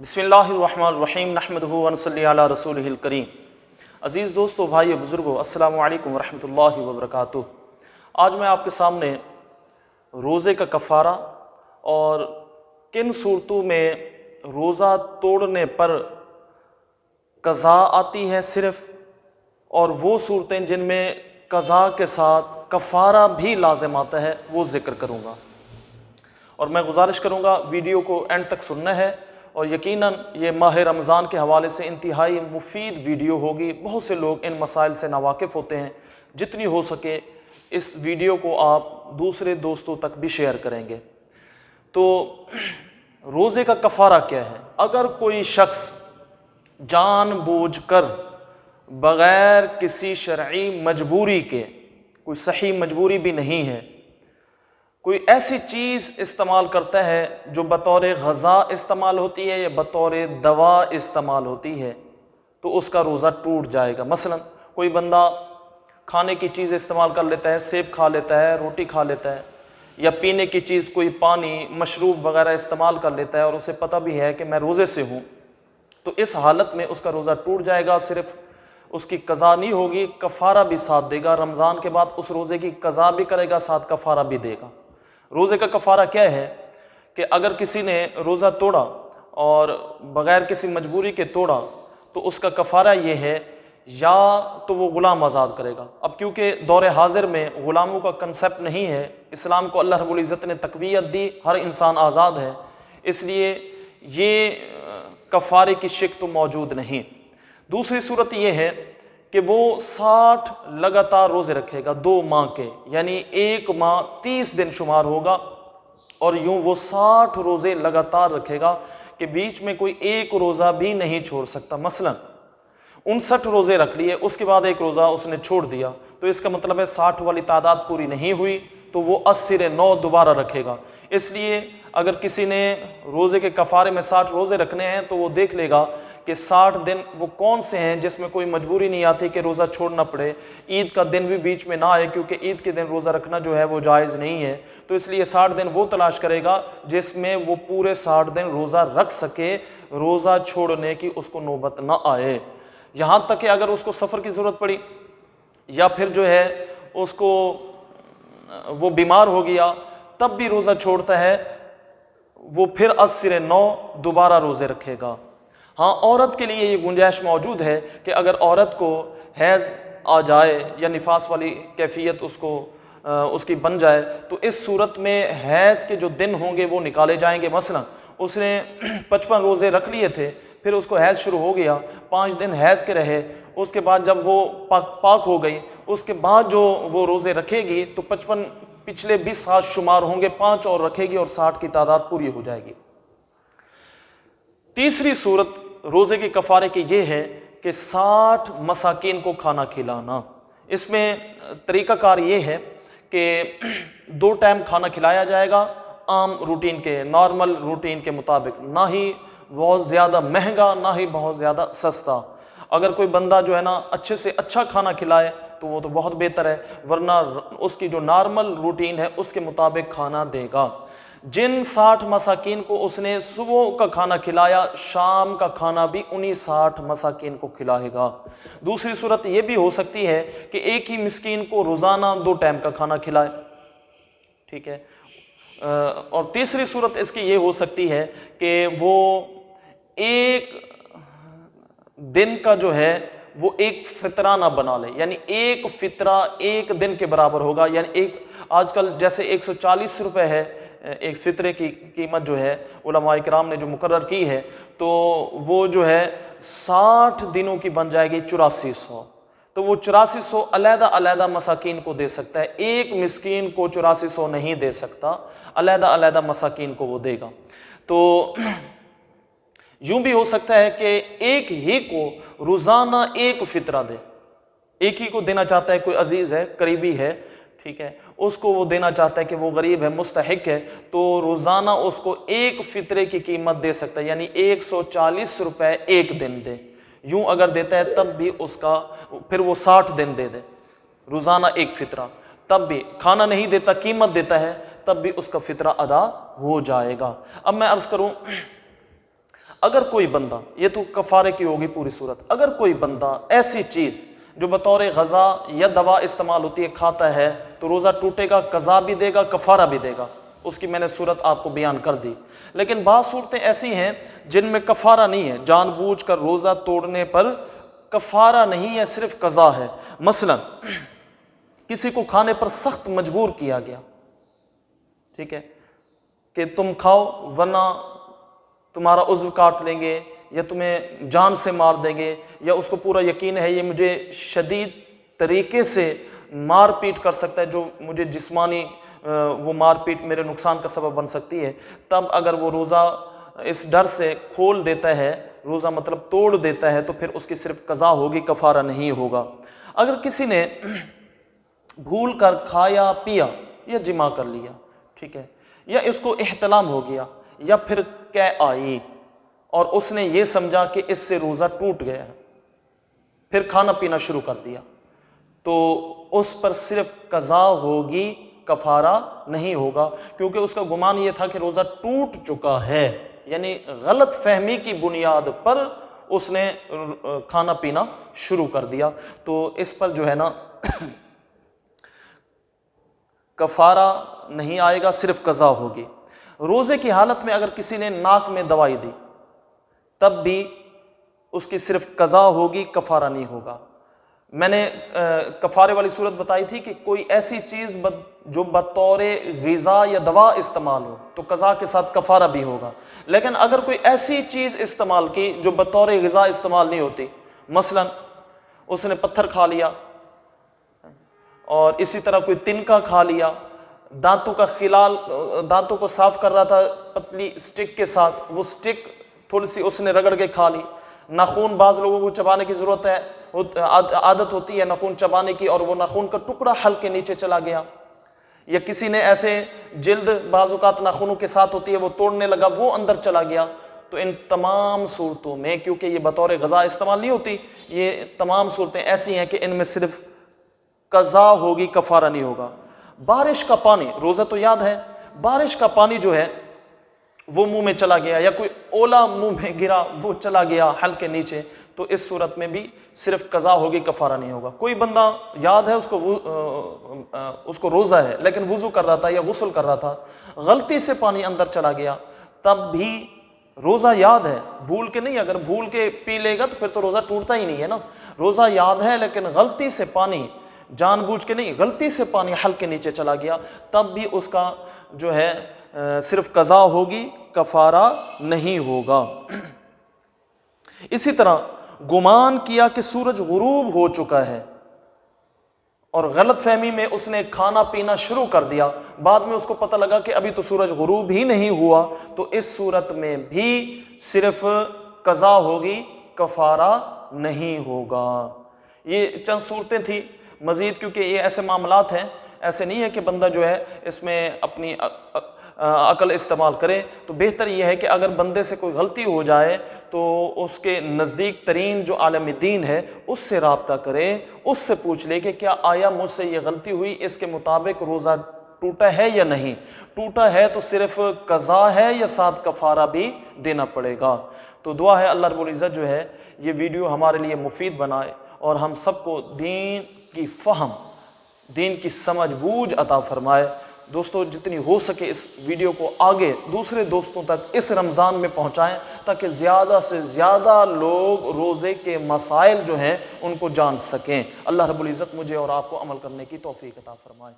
बिस्मिल्लाहिर्रहमानिर्रहीम नहमदुहु व नसल्ली अला रसूलिहिल करीम। अज़ीज़ दोस्तों, भाई बुज़ुर्गों, अस्सलामु अलैकुम वरहमतुल्लाहि वबरकातुहू। आज मैं आपके सामने रोज़े का कफ़ारा और किन सूरतों में रोज़ा तोड़ने पर क़ज़ा आती है सिर्फ़, और वो सूरतें जिनमें क़ज़ा के साथ कफ़ारा भी लाज़िम आता है वो ज़िक्र करूँगा। और मैं गुजारिश करूँगा वीडियो को एंड तक सुनना है, और यकीनन ये माह रमज़ान के हवाले से इंतहाई मुफीद वीडियो होगी। बहुत से लोग इन मसाइल से नावाकिफ़ होते हैं। जितनी हो सके इस वीडियो को आप दूसरे दोस्तों तक भी शेयर करेंगे। तो रोज़े का कफ़ारा क्या है? अगर कोई शख्स जानबूझकर बग़ैर किसी शरई मजबूरी के, कोई सही मजबूरी भी नहीं है, कोई ऐसी चीज़ इस्तेमाल करता है जो बतौर ग़ज़ा इस्तेमाल होती है या बतौर दवा इस्तेमाल होती है, तो उसका रोज़ा टूट जाएगा। मसलन कोई बंदा खाने की चीज़ इस्तेमाल कर लेता है, सेब खा लेता है, रोटी खा लेता है, या पीने की चीज़ कोई पानी, मशरूब वगैरह इस्तेमाल कर लेता है और उसे पता भी है कि मैं रोज़े से हूँ, तो इस हालत में उसका रोज़ा टूट जाएगा। सिर्फ़ उसकी क़ज़ा नहीं होगी, कफ़ारा भी साथ देगा। रमज़ान के बाद उस रोज़े की क़ज़ा भी करेगा, साथ कफ़ारा भी देगा। रोज़े का कफ़ारा क्या है कि अगर किसी ने रोज़ा तोड़ा और बग़ैर किसी मजबूरी के तोड़ा, तो उसका कफ़ारा ये है, या तो वो ग़ुलाम आज़ाद करेगा। अब क्योंकि दौर हाज़िर में ग़ुलामों का कंसेप्ट नहीं है, इस्लाम को अल्लाह रब्बुल इज़्ज़त ने तक़वियत दी, हर इंसान आज़ाद है, इसलिए ये कफ़ारे की शिक तो मौजूद नहीं। दूसरी सूरत ये है कि वो 60 लगातार रोज़े रखेगा 2 माह के, यानी 1 माह 30 दिन शुमार होगा, और यूँ वो 60 रोज़े लगातार रखेगा कि बीच में कोई एक रोज़ा भी नहीं छोड़ सकता। मसलन 59 रोज़े रख लिए, उसके बाद एक रोज़ा उसने छोड़ दिया, तो इसका मतलब है 60 वाली तादाद पूरी नहीं हुई, तो वो 80-9 दोबारा रखेगा। इसलिए अगर किसी ने रोज़े के कफ़ारे में 60 रोज़े रखने हैं तो वो देख लेगा कि 60 दिन वो कौन से हैं जिसमें कोई मजबूरी नहीं आती कि रोज़ा छोड़ना पड़े। ईद का दिन भी बीच में ना आए, क्योंकि ईद के दिन रोज़ा रखना जो है वो जायज़ नहीं है। तो इसलिए 60 दिन वो तलाश करेगा जिसमें वो पूरे 60 दिन रोज़ा रख सके, रोज़ा छोड़ने की उसको नौबत ना आए। यहाँ तक कि अगर उसको सफ़र की ज़रूरत पड़ी, या फिर जो है उसको वो बीमार हो गया, तब भी रोज़ा छोड़ता है, वो फिर 80-9 दोबारा रोज़े रखेगा। हाँ, औरत के लिए ये गुंजाइश मौजूद है कि अगर औरत को हैज़ आ जाए या निफास वाली कैफियत उसकी बन जाए, तो इस सूरत में हैज़ के जो दिन होंगे वो निकाले जाएंगे। मसलन उसने 55 रोज़े रख लिए थे, फिर उसको हैज़ शुरू हो गया, 5 दिन हैज़ के रहे, उसके बाद जब वो पाक हो गई, उसके बाद जो वो रोज़े रखेगी तो 55 पिछले 20 साल शुमार होंगे, 5 और रखेगी और 60 की तादाद पूरी हो जाएगी। तीसरी सूरत रोज़े के कफ़ारे की ये है कि 60 मसाकीन को खाना खिलाना। इसमें तरीक़ाकार ये है कि 2 टाइम खाना खिलाया जाएगा आम रूटीन के, नॉर्मल रूटीन के मुताबिक, ना ही बहुत ज़्यादा महंगा ना ही बहुत ज़्यादा सस्ता। अगर कोई बंदा जो है ना अच्छे से अच्छा खाना खिलाए तो वो तो बहुत बेहतर है, वरना उसकी जो नॉर्मल रूटीन है उसके मुताबिक खाना देगा। जिन 60 मसाकीन को उसने सुबह का खाना खिलाया, शाम का खाना भी उन्हीं 60 मसाकीन को खिलाएगा। दूसरी सूरत ये भी हो सकती है कि एक ही मिस्कीन को रोज़ाना 2 टाइम का खाना खिलाए, ठीक है। और तीसरी सूरत इसकी ये हो सकती है कि वो एक दिन का जो है वो एक फितराना बना ले, यानी एक फितरा एक दिन के बराबर होगा। यानी एक आजकल जैसे 140 रुपये है एक फ़ितरे की कीमत जो है उलमाए किराम ने जो मुकर्रर की है, तो वो जो है 60 दिनों की बन जाएगी 8400। तो वो 8400 अलहदा मसाकीन को दे सकता है, एक मिस्कीन को 8400 नहीं दे सकता, अलहदा मसाकीन को वो देगा। तो यूं भी हो सकता है कि एक ही को रोज़ाना एक फ़ितरा दे, एक ही को देना चाहता है, कोई अजीज़ है, करीबी है, ठीक है, उसको वो देना चाहता है कि वो गरीब है, मुस्तहिक है, तो रोज़ाना उसको एक फ़ितरे की कीमत दे सकता है, यानी 140 रुपये एक दिन दे। यूं अगर देता है तब भी उसका फिर वो 60 दिन दे दे, रोज़ाना एक फ़ितरा, तब भी खाना नहीं देता, कीमत देता है, तब भी उसका फ़ितरा अदा हो जाएगा। अब मैं अर्ज़ करूं, اگر کوئی بندہ، یہ تو کفارے کی ہوگی پوری صورت، اگر کوئی بندہ ایسی چیز جو بطور غذا یا دوا استعمال ہوتی ہے کھاتا ہے تو روزہ ٹوٹے گا، قضا بھی دے گا، کفارہ بھی دے گا، اس کی میں نے صورت آپ کو بیان کر دی۔ لیکن بعض صورتیں ایسی ہیں جن میں کفارہ نہیں ہے، جان بوجھ کر روزہ توڑنے پر کفارہ نہیں ہے، صرف قضا ہے۔ مثلا کسی کو کھانے پر سخت مجبور کیا گیا، ٹھیک ہے، کہ تم کھاؤ ورنہ تمہارا عضو کاٹ لیں گے یا تمہیں جان سے مار دیں گے، یا اس کو پورا یقین ہے یہ مجھے شدید طریقے سے مار پیٹ کر سکتا ہے، جو مجھے جسمانی وہ مار پیٹ میرے نقصان کا سبب بن سکتی ہے، تب اگر وہ روزہ اس ڈر سے کھول دیتا ہے، روزہ مطلب توڑ دیتا ہے، تو پھر اس کی صرف قضا ہوگی، کفارہ نہیں ہوگا۔ اگر کسی نے بھول کر کھایا پیا یا جمع کر لیا، ٹھیک ہے، یا اس کو احتلام ہو گیا یا پھر قے آئی اور اس نے یہ سمجھا کہ اس سے روزہ ٹوٹ گیا ہے، پھر کھانا پینا شروع کر دیا، تو اس پر صرف قضا ہوگی، کفارہ نہیں ہوگا، کیونکہ اس کا گمان یہ تھا کہ روزہ ٹوٹ چکا ہے، یعنی غلط فہمی کی بنیاد پر اس نے کھانا پینا شروع کر دیا، تو اس پر جو ہے نا کفارہ نہیں آئے گا، صرف قضا ہوگی۔ روزے کی حالت میں اگر کسی نے ناک میں دوائی دی تب بھی اس کی صرف قضا ہوگی، کفارہ نہیں ہوگا۔ میں نے کفارے والی صورت بتائی تھی کہ کوئی ایسی چیز جو بطور غذا یا دوا استعمال ہو تو قضا کے ساتھ کفارہ بھی ہوگا، لیکن اگر کوئی ایسی چیز استعمال کی جو بطور غذا استعمال نہیں ہوتی، مثلا اس نے پتھر کھا لیا اور اسی طرح کوئی تنکا کھا لیا، دانتوں کا خلال، دانتوں کو صاف کر رہا تھا پتلی سٹک کے ساتھ، وہ سٹک تھوڑی سی اس نے رگڑ کے کھا لی، ناخون بعض لوگوں کو چبانے کی ضرورت ہے، عادت ہوتی ہے ناخون چبانے کی، اور وہ ناخون کا ٹکڑا حلق کے نیچے چلا گیا، یا کسی نے ایسے جلد بعض اوقات ناخونوں کے ساتھ ہوتی ہے وہ توڑنے لگا، وہ اندر چلا گیا، تو ان تمام صورتوں میں کیونکہ یہ بطور غذا استعمال نہیں ہوتی، یہ تمام صورتیں ایسی ہیں کہ ان میں صرف قضا ہوگی، کفارہ نہیں ہوگا۔ بارش کا پانی، روزہ تو یاد ہے، بارش کا پانی جو ہے وہ منہ میں چلا گیا یا کوئی اولا منہ میں گرا وہ چلا گیا حلق کے نیچے، تو اس صورت میں بھی صرف قضا ہوگی، کفارہ نہیں ہوگا۔ کوئی بندہ یاد ہے اس کو روزہ ہے لیکن وضو کر رہا تھا یا غسل کر رہا تھا، غلطی سے پانی اندر چلا گیا، تب بھی روزہ یاد ہے، بھول کے نہیں، اگر بھول کے پی لے گا تو پھر تو روزہ ٹوٹتا ہی نہیں ہے نا، روزہ یاد ہے لیکن غلطی سے پانی، جان بوجھ کے نہیں، غلطی سے پانی حلق کے نیچے چلا گیا، تب بھی اس کا جو ہے صرف قضا ہوگی، کفارہ نہیں ہوگا۔ اسی طرح گمان کیا کہ سورج غروب ہو چکا ہے اور غلط فہمی میں اس نے کھانا پینا شروع کر دیا، بعد میں اس کو پتہ لگا کہ ابھی تو سورج غروب ہی نہیں ہوا، تو اس صورت میں بھی صرف قضا ہوگی، کفارہ نہیں ہوگا۔ یہ چند صورتیں تھیں، مزید کیونکہ یہ ایسے معاملات ہیں، ایسے نہیں ہے کہ بندہ جو ہے اس میں اپنی عقل استعمال کرے، تو بہتر یہ ہے کہ اگر بندے سے کوئی غلطی ہو جائے تو اس کے نزدیک ترین جو عالم دین ہے اس سے رابطہ کرے، اس سے پوچھ لے کہ کیا آیا مجھ سے یہ غلطی ہوئی، اس کے مطابق روزہ ٹوٹا ہے یا نہیں، ٹوٹا ہے تو صرف قضا ہے یا ساتھ کفارہ بھی دینا پڑے گا۔ تو دعا ہے اللہ رب العزت جو ہے یہ ویڈیو ہمارے لیے مفید بنائے اور ہم سب کو دین کی فہم، دین کی سمجھ بوجھ عطا فرمائے۔ دوستو جتنی ہو سکے اس ویڈیو کو آگے دوسرے دوستوں تک اس رمضان میں پہنچائیں تاکہ زیادہ سے زیادہ لوگ روزے کے مسائل جو ہیں ان کو جان سکیں۔ اللہ رب العزت مجھے اور آپ کو عمل کرنے کی توفیق عطا فرمائے۔